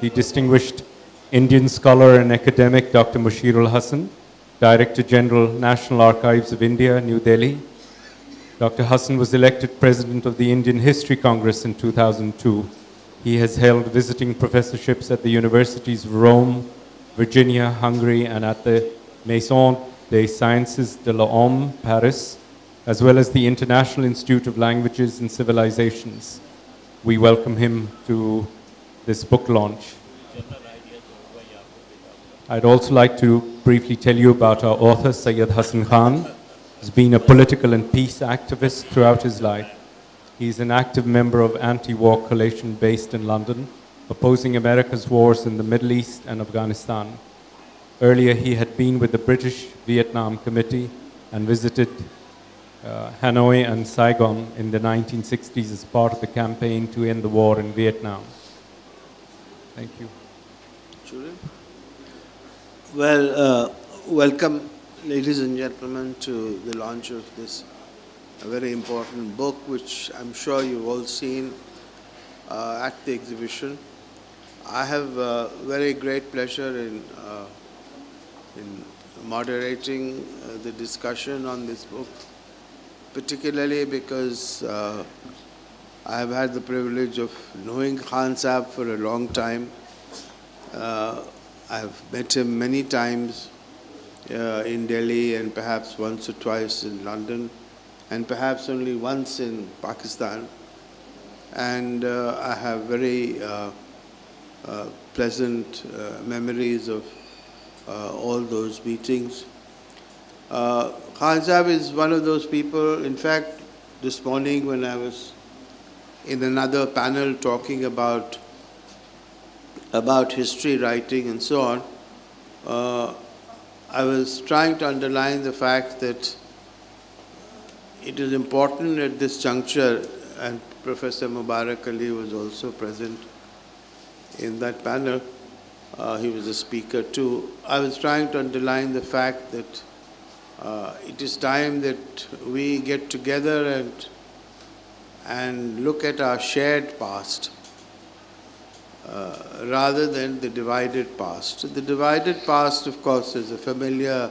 the distinguished Indian scholar and academic Dr. Mushirul Hasan, Director General, National Archives of India, New Delhi. Dr. Hasan was elected President of the Indian History Congress in 2002. He has held visiting professorships at the universities of Rome, Virginia, Hungary, and at the Maison des Sciences de l'Homme, Paris, as well as the International Institute of Languages and Civilizations. We welcome him to this book launch. I'd also like to briefly tell you about our author, Sayyid Hasan Khan. He's been a political and peace activist throughout his life. He's an active member of anti-war coalition based in London, opposing America's wars in the Middle East and Afghanistan. Earlier, he had been with the British Vietnam Committee and visited Hanoi and Saigon in the 1960s as part of the campaign to end the war in Vietnam. Thank you. Well, welcome, ladies and gentlemen, to the launch of this very important book, which I'm sure you've all seen at the exhibition. I have very great pleasure in moderating the discussion on this book, particularly because I have had the privilege of knowing Khan Sahib for a long time. I have met him many times in Delhi and perhaps once or twice in London and perhaps only once in Pakistan. And I have very pleasant memories of all those meetings. Khan Sahib is one of those people. In fact, this morning when I was in another panel talking about history writing and so on, I was trying to underline the fact that it is important at this juncture, and Professor Mubarak Ali was also present in that panel. He was a speaker too. I was trying to underline the fact that it is time that we get together and look at our shared past rather than the divided past. The divided past, of course, is a familiar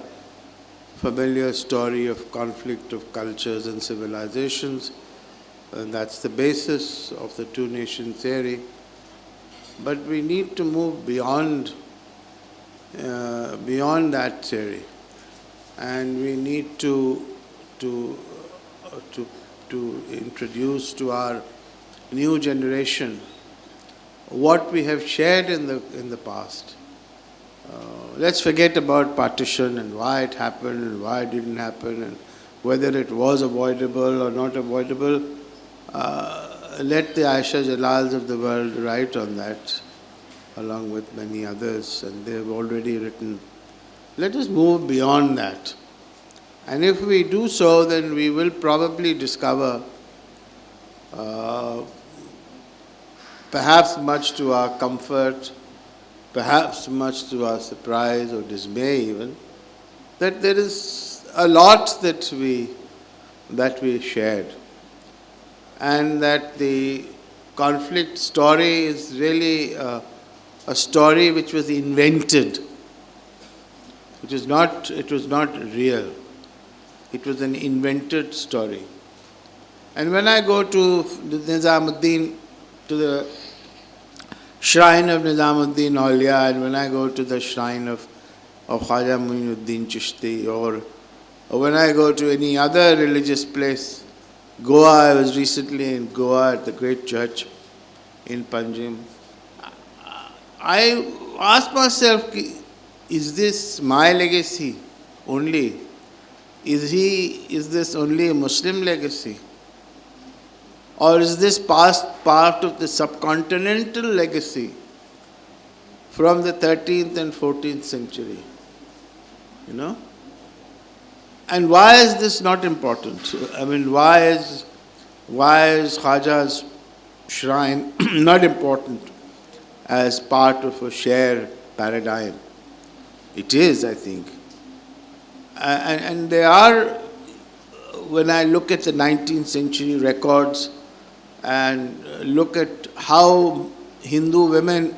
story of conflict of cultures and civilizations, and that's the basis of the two-nation theory. But we need to move beyond that theory, and we need to introduce to our new generation what we have shared in the past. Let's forget about partition and why it happened and why it didn't happen and whether it was avoidable or not avoidable. Let the Aisha Jalals of the world write on that, along with many others, and they have already written. Let us move beyond that. And if we do so, then we will probably discover, perhaps much to our comfort, perhaps much to our surprise or dismay even, that there is a lot that we shared, and that the conflict story is really a story which was invented. It was not real. It was an invented story. And when I go to Nizamuddin, to the shrine of Nizamuddin Auliya, and when I go to the shrine of Khwaja Muinuddin Chishti, or when I go to any other religious place, Goa, I was recently in Goa at the great church in Panjim. I ask myself, is this my legacy only? Is this only a Muslim legacy? Or is this part of the subcontinental legacy from the 13th and 14th century? You know? And why is this not important? I mean, why is Khwaja's shrine not important as part of a shared paradigm? It is, I think. And there are, when I look at the 19th century records and look at how Hindu women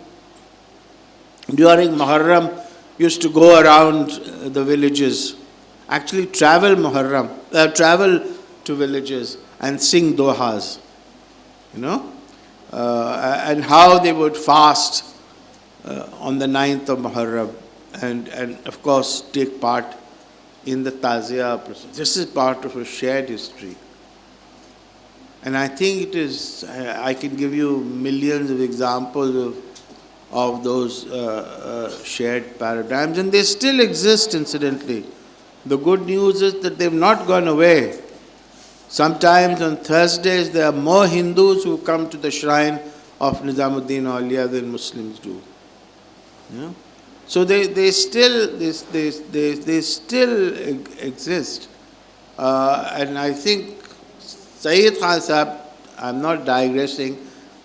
during Muharram used to go around the villages, actually travel to villages and sing dohas, and how they would fast on the 9th of Muharram and of course take part in the Taziyah process. This is part of a shared history. And I think I can give you millions of examples of those shared paradigms, and they still exist, incidentally. The good news is that they've not gone away. Sometimes on Thursdays there are more Hindus who come to the shrine of Nizamuddin Auliya than Muslims do. Yeah? So they still exist. And I think Sayeed Khan Sahib, I'm not digressing,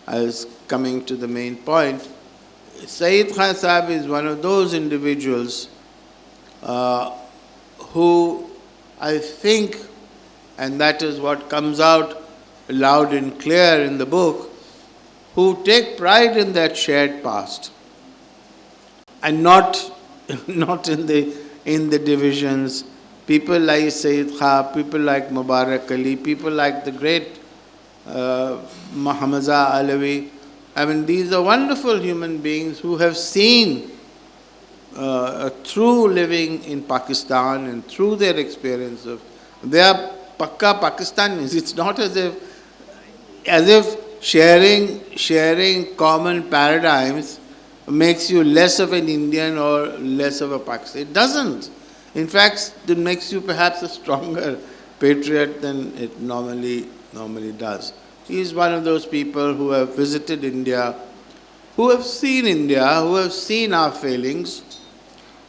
I was coming to the main point. Sayeed Khan Sahib is one of those individuals who I think, and that is what comes out loud and clear in the book, who take pride in that shared past and not in the divisions. People like Sayyid Khan, people like Mubarak Ali, people like the great Mahamaza Alawi. I mean, these are wonderful human beings who have seen through living in Pakistan and through their experience of, they are Pakka Pakistanis. It's not as if sharing common paradigms makes you less of an Indian or less of a Pakistani. It doesn't. In fact, it makes you perhaps a stronger patriot than it normally does. He is one of those people who have visited India, who have seen our failings,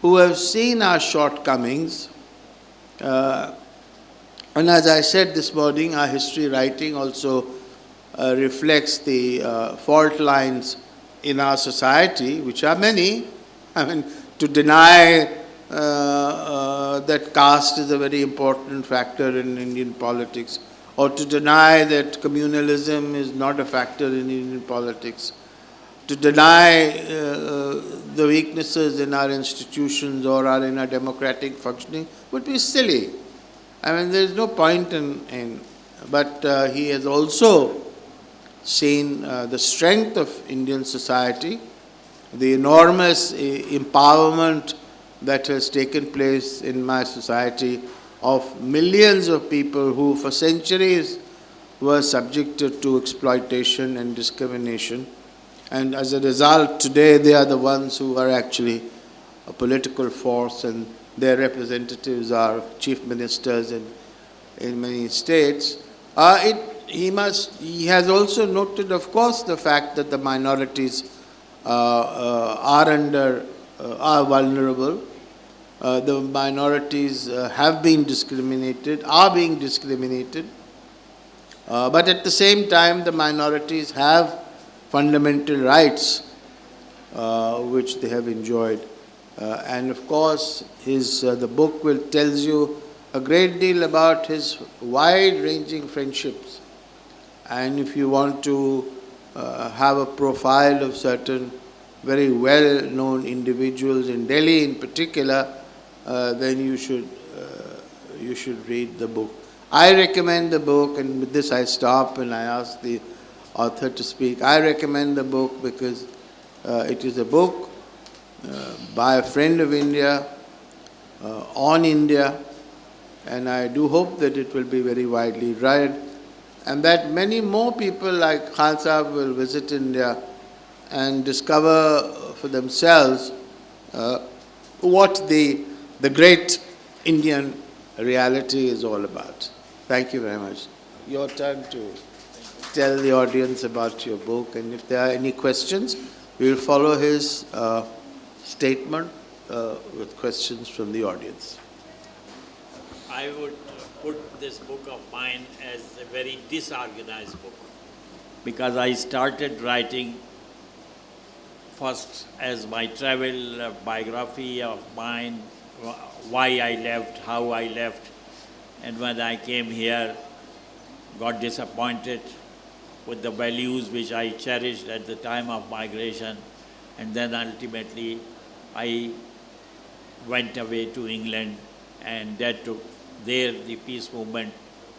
who have seen our shortcomings. And as I said this morning, our history writing also reflects the fault lines in our society, which are many. I mean, to deny that caste is a very important factor in Indian politics, or to deny that communalism is not a factor in Indian politics, to deny the weaknesses in our institutions or in our democratic functioning would be silly. I mean, there is no point but he has also seen the strength of Indian society, the enormous empowerment that has taken place in my society of millions of people who for centuries were subjected to exploitation and discrimination. And as a result, today they are the ones who are actually a political force, and their representatives are chief ministers in many states. He has also noted, of course, the fact that the minorities are vulnerable. The minorities have been discriminated, are being discriminated. But at the same time, the minorities have fundamental rights which they have enjoyed. And of course, the book tells you a great deal about his wide-ranging friendships. And if you want to have a profile of certain very well-known individuals in Delhi in particular, then you should read the book. I recommend the book, and with this I stop and I ask the author to speak. I recommend the book because it is a book by a friend of India, on India, and I do hope that it will be very widely read, and that many more people like Khan Sahib will visit India and discover for themselves what the great Indian reality is all about. Thank you very much. Your turn to tell the audience about your book, and if there are any questions, we will follow his statement with questions from the audience. I would put this book of mine as a very disorganized book, because I started writing first as my travel biography of mine, why I left, how I left, and when I came here, got disappointed with the values which I cherished at the time of migration, And then ultimately I went away to England, and that took, there the peace movement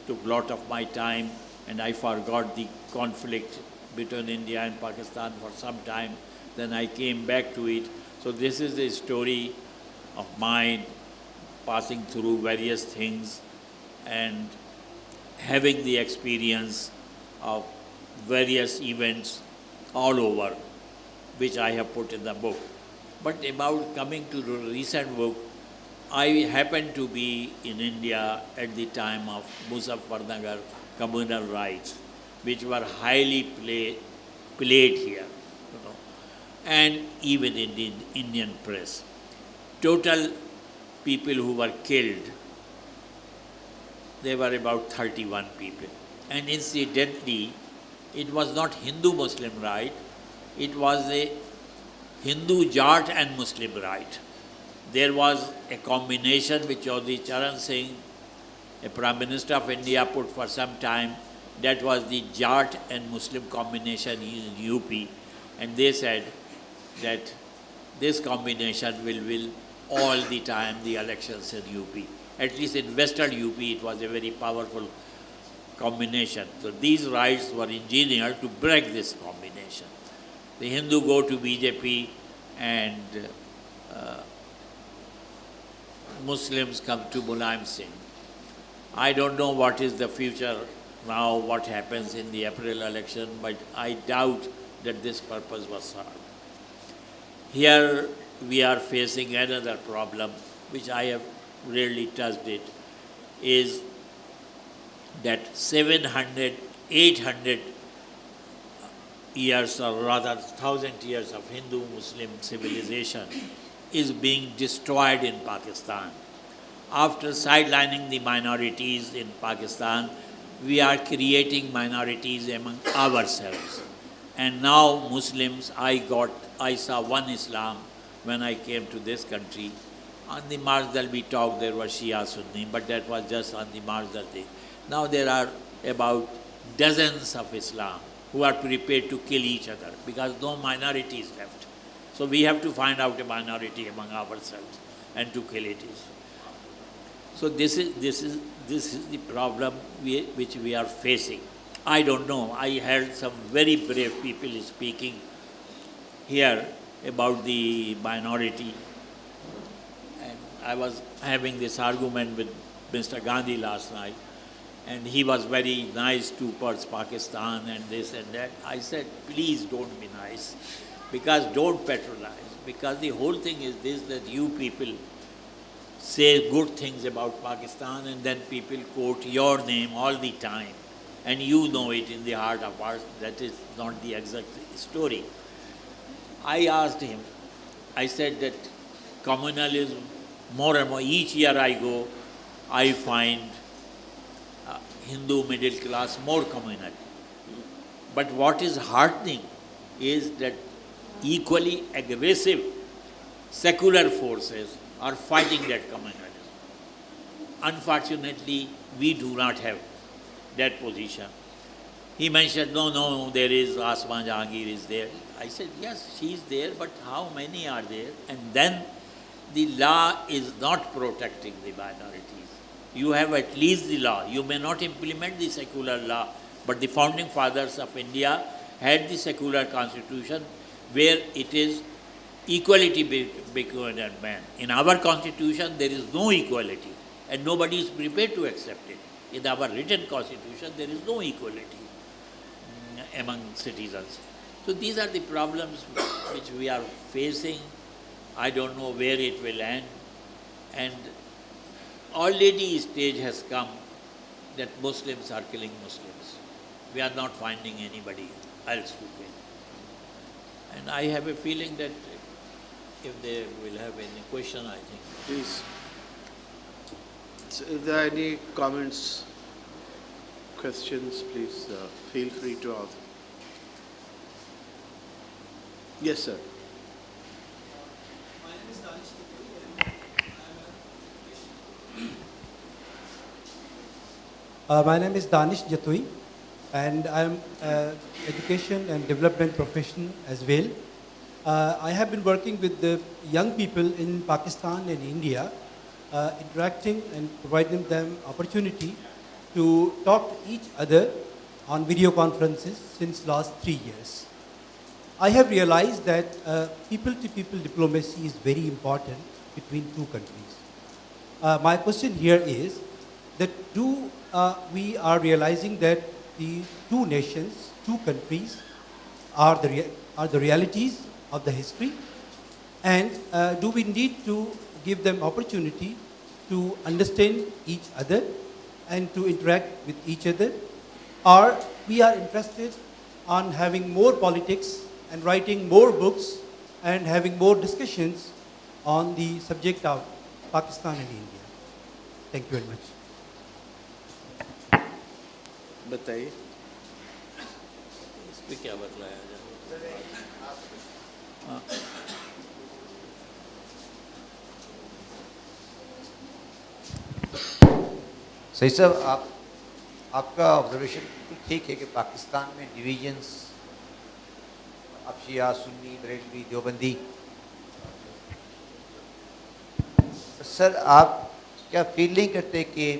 took a lot of my time, and I forgot the conflict between India and Pakistan for some time. Then I came back to it. So this is the story of mine, passing through various things and having the experience of various events all over, which I have put in the book. But about coming to the recent book, I happened to be in India at the time of Muzaffarnagar communal rights, which were highly played here, and even in the Indian press. Total people who were killed, there were about 31 people. And incidentally, it was not Hindu-Muslim right, it was a Hindu Jat and Muslim right. There was a combination which Chaudhry Charan Singh, a Prime Minister of India, put for some time. That was the Jat and Muslim combination in UP. And they said that this combination will win all the time the elections in UP. At least in Western UP, it was a very powerful combination. So these rights were engineered to break this combination. The Hindu go to BJP and Muslims come to Mulayam Singh. I don't know what is the future now, what happens in the April election, but I doubt that this purpose was served. Here we are facing another problem, which I have rarely touched it, is that 700, 800 years, or rather 1,000 years of Hindu-Muslim civilization is being destroyed in Pakistan. After sidelining the minorities in Pakistan, we are creating minorities among ourselves. And now Muslims, I saw one Islam when I came to this country. On the marginal we talked, there was Shia Sunni, but that was just on the marginal thing. Now there are about dozens of Islam who are prepared to kill each other because no minority is left. So we have to find out a minority among ourselves and to kill it. So this is the problem which we are facing. I don't know. I heard some very brave people speaking here about the minority. And I was having this argument with Mr. Gandhi last night. And he was very nice towards Pakistan and this and that. I said, please don't be nice, because don't patronize. Because the whole thing is this, that you people say good things about Pakistan and then people quote your name all the time. And you know it in the heart of hearts, that is not the exact story. I asked him, I said that communalism, more and more, each year I go, I find Hindu middle class more communal. But what is heartening is that equally aggressive secular forces are fighting that communalism. Unfortunately, we do not have that position. He mentioned, no, there is Asma Jahangir is there. I said, yes, she is there, but how many are there? And then the law is not protecting the minorities. You have at least the law. You may not implement the secular law, but the founding fathers of India had the secular constitution where it is equality between man. In our constitution, there is no equality, and nobody is prepared to accept it. In our written constitution, there is no equality among citizens. So these are the problems which we are facing. I don't know where it will end. And already stage has come that Muslims are killing Muslims. We are not finding anybody else to kill. And I have a feeling that if they will have any question, I think. Please. So if there are any comments, questions, please feel free to ask. Yes, sir. My name is Danish Jatui, and I am education and development professional as well. I have been working with the young people in Pakistan and India, interacting and providing them opportunity to talk to each other on video conferences since last 3 years. I have realized that people-to-people diplomacy is very important between two countries. My question here is that we are realizing that the two nations, two countries are the realities of the history, and do we need to give them opportunity to understand each other and to interact with each other, or we are interested on having more politics and writing more books and having more discussions on the subject of Pakistan and India? Thank you very much. बताइए. इस पे क्या बतलाया जाए? हाँ. सही साहब, आपका ऑब्जर्वेशन बिल्कुल ठीक है कि पाकिस्तान में डिवीजन्स, अब शिया, सुन्नी, बरेलवी, देवबंदी. सर, आप क्या फील नहीं करते कि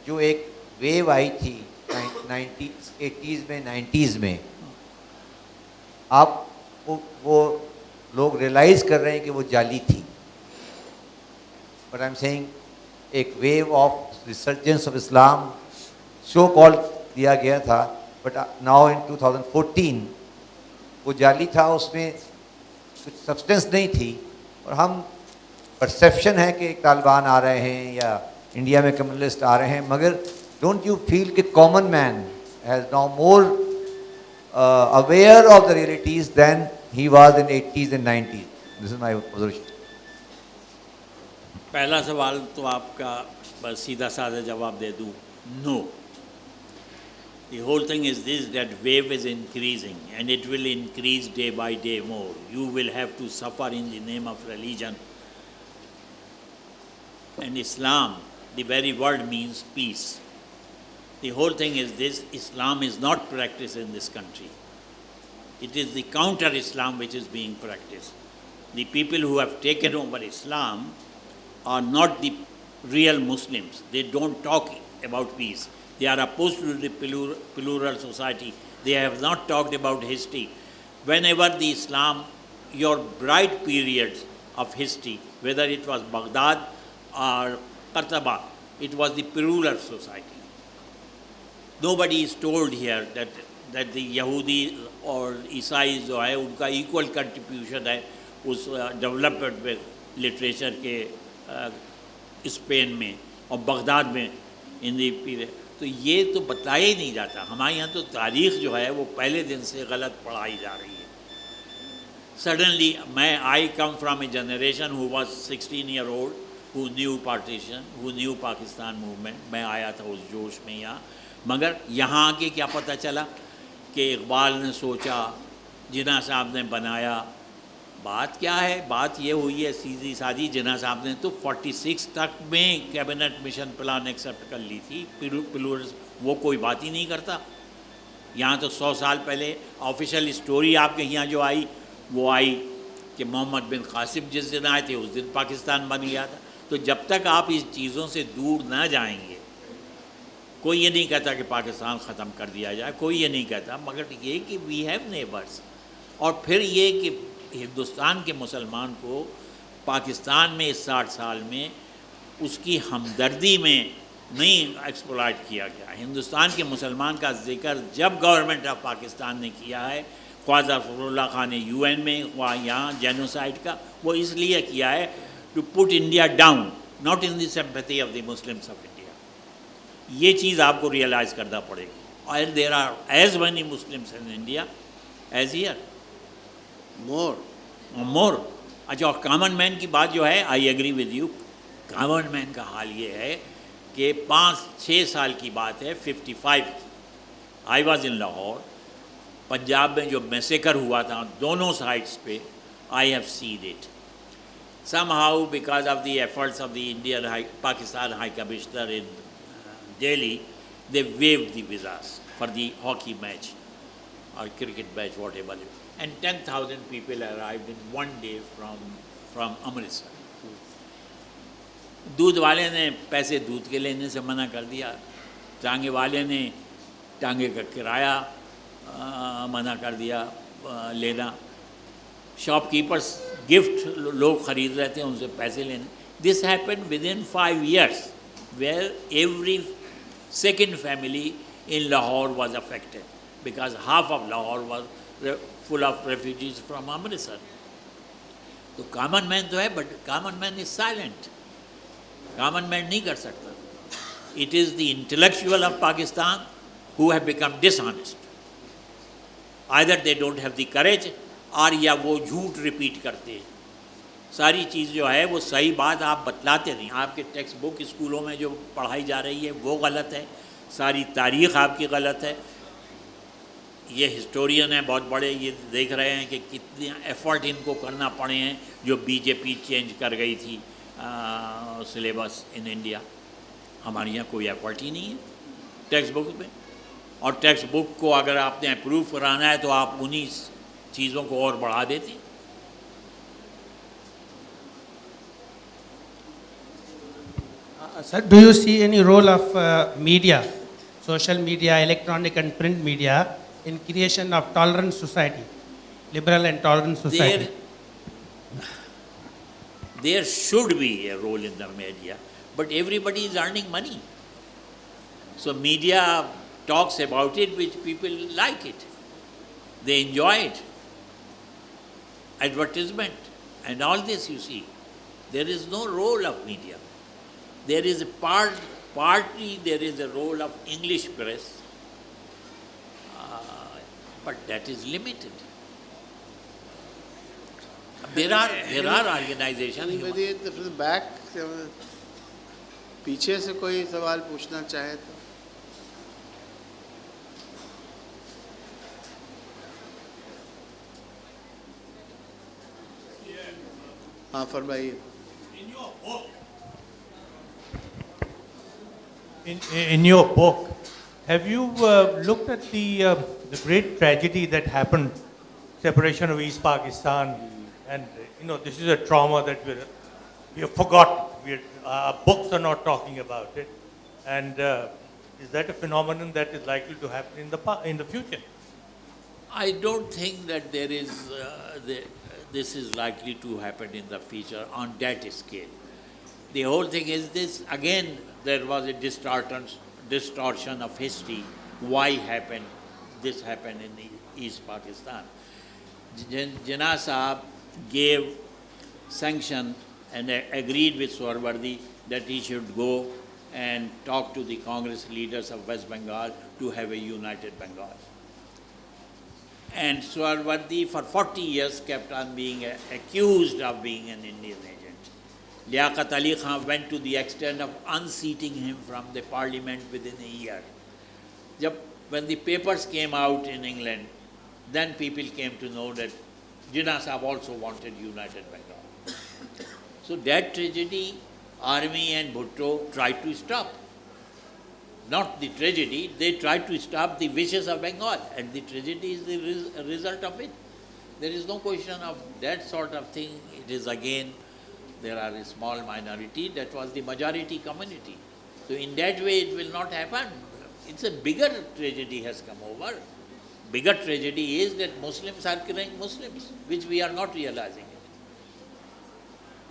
जो एक वेव आई थी 80s में, 90s में, आप वो लोग रियलाइज़ कर रहे हैं कि वो जाली थी? बट आई एम सेइंग एक wave of resurgence of Islam show call दिया गया था, बट नाउ इन 2014 वो जाली था, उसमें कुछ सब्सटेंस नहीं थी, और हम परसेप्शन है कि तालिबान आ रहे हैं या इंडिया में कम्युनलिस्ट आ रहे हैं, मगर डोंट यू फील कि common man has now more aware of the realities than he was in 80s and 90s? This is my observation. पहला सवाल तो आपका बस सीधा साधा जवाब दे दूँ, no. The whole thing is this, that wave is increasing and it will increase day by day more. You will have to suffer in the name of religion. And Islam, the very word means peace. The whole thing is this, Islam is not practiced in this country. It is the counter-Islam which is being practiced. The people who have taken over Islam are not the real Muslims. They don't talk about peace. They are opposed to the plural society. They have not talked about history. Whenever the Islam, your bright periods of history, whether it was Baghdad or Qartaba, it was the plural society. Nobody is told here that the Yahudi or Isai जो है उनका equal contribution है उस development में literature के Spain में और Baghdad में in the period. तो ये तो बताया ही नहीं जाता. हमारे यहाँ तो तारीख़ जो है वो पहले दिन से गलत पढ़ाई जा रही है. Suddenly I come from a generation who was 16-year-old, who knew partition, who knew Pakistan movement. मैं आया था उस जोश में यहाँ, मगर यहाँ आके क्या पता चला कि इकबाल ने सोचा, जिन्ना साहब ने बनाया. बात क्या है? बात ये हुई है सीधी सादी, जिन्ना साहब ने तो 46 तक में कैबिनेट मिशन प्लान एक्सेप्ट कर ली थी. प्लूरल वो कोई बात ही नहीं करता. यहाँ तो 100 साल पहले ऑफिशियल स्टोरी आपके यहाँ जो आई वो आई कि मोहम्मद बिन कासिम जिस दिन आए थे उस दिन पाकिस्तान बन गया था. तो जब तक आप इस चीज़ों से दूर ना जाएंगे, कोई ये नहीं कहता कि पाकिस्तान ख़त्म कर दिया जाए, कोई ये नहीं कहता, मगर ये कि वी हैव नेबर्स. और फिर ये कि हिंदुस्तान के मुसलमान को पाकिस्तान में इस 60 साल में उसकी हमदर्दी में नहीं एक्सप्लॉइट किया गया. हिंदुस्तान के मुसलमान का जिक्र जब गवर्नमेंट ऑफ पाकिस्तान ने किया है, ख्वाजा फखरुल्लाह खान ने UN में, वहाँ यहाँ जेनोसाइड का, वो इसलिए किया है to put India down, not in the sympathy of the Muslims of India. ये चीज़ आपको रियलाइज़ करना पड़ेगी. और there are as many Muslims in India as here, more. अच्छा, और कॉमन मैन की बात जो है, I agree with you. Common man का हाल ये है कि 5-6 साल की बात है, 55 की. I was in Lahore. Punjab में जो मैसेकर हुआ था दोनों साइड्स पे, I have seen it. Somehow, because of the efforts of the Pakistan High Commissioner in Delhi, they waived the visas for the hockey match. or cricket match, whatever. And 10,000 people arrived in one day from Amritsar. दूध वाले ने पैसे दूध के लेने से मना कर दिया, टांगे वाले ने टांगे का किराया मना कर दिया लेना, शॉपकीपर्स गिफ्ट लोग खरीद रहे थे उनसे पैसे लेने. This happened with in 5 years where every second family in Lahore was affected because half of Lahore was full of refugees from Amritsar. तो कॉमन मैन तो है, but common man is silent. Common man नहीं कर सकता. It is the intellectual of Pakistan who have become dishonest. Either they don't have the courage और या वो झूठ रिपीट करते हैं. सारी चीज़ जो है वो सही बात आप बतलाते नहीं. आपके टेक्स्ट बुक स्कूलों में जो पढ़ाई जा रही है वो गलत है, सारी तारीख़ आपकी गलत है. ये हिस्टोरियन हैं बहुत बड़े, ये देख रहे हैं कि कितने एफ़र्ट इनको करना पड़े हैं जो बीजेपी चेंज कर गई थी सिलेबस इन इंडिया. हमारे यहाँ कोई एफ़र्ट ही नहीं है टेक्स्ट बुक में. और टेक्स्ट बुक को अगर आपने अप्रूव कराना है तो आप उन्हीं चीज़ों को और बढ़ा देते. Sir, do you see any role of media, social media, electronic and print media in creation of tolerant society, liberal and tolerant society? There should be a role in the media, but everybody is earning money. So media talks about it, which people like it. They enjoy it. Advertisement and all this you see. There is no role of media. There is a partly there is a role of English press, but that is limited. There are organizations. Anybody from the back, पीछे से कोई सवाल पूछना चाहे तो. हाँ फरमाइए. In your book, have you looked at the great tragedy that happened, separation of East Pakistan, and this is a trauma that we have forgotten. Our books are not talking about it, and is that a phenomenon that is likely to happen in the future? I don't think that there is this is likely to happen in the future on that scale. The whole thing is this, again, there was a distortion of history. Why this happened in East Pakistan? Jinnah Sahab gave sanction and agreed with Suhrawardy that he should go and talk to the Congress leaders of West Bengal to have a united Bengal. And Suhrawardy for 40 years kept on being accused of being an Indian agent. Liaqat Ali Khan went to the extent of unseating him from the parliament within a year. When the papers came out in England, then people came to know that Jinnah Sahab also wanted united Bengal. So that tragedy, Army and Bhutto tried to stop. Not the tragedy, they tried to stop the wishes of Bengal, and the tragedy is the result of it. There is no question of that sort of thing. It is again, there are a small minority, that was the majority community. So in that way it will not happen. It's a bigger tragedy has come over. Bigger tragedy is that Muslims are killing Muslims, which we are not realizing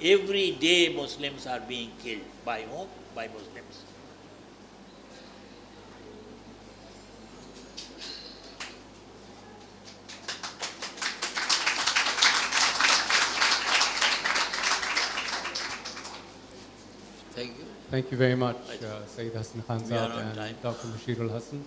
it. Every day Muslims are being killed. By whom? By Muslims. Thank you. Thank you very much, Sayeed Hasan We are Khanzad on and time. Dr. Mushirul Hasan.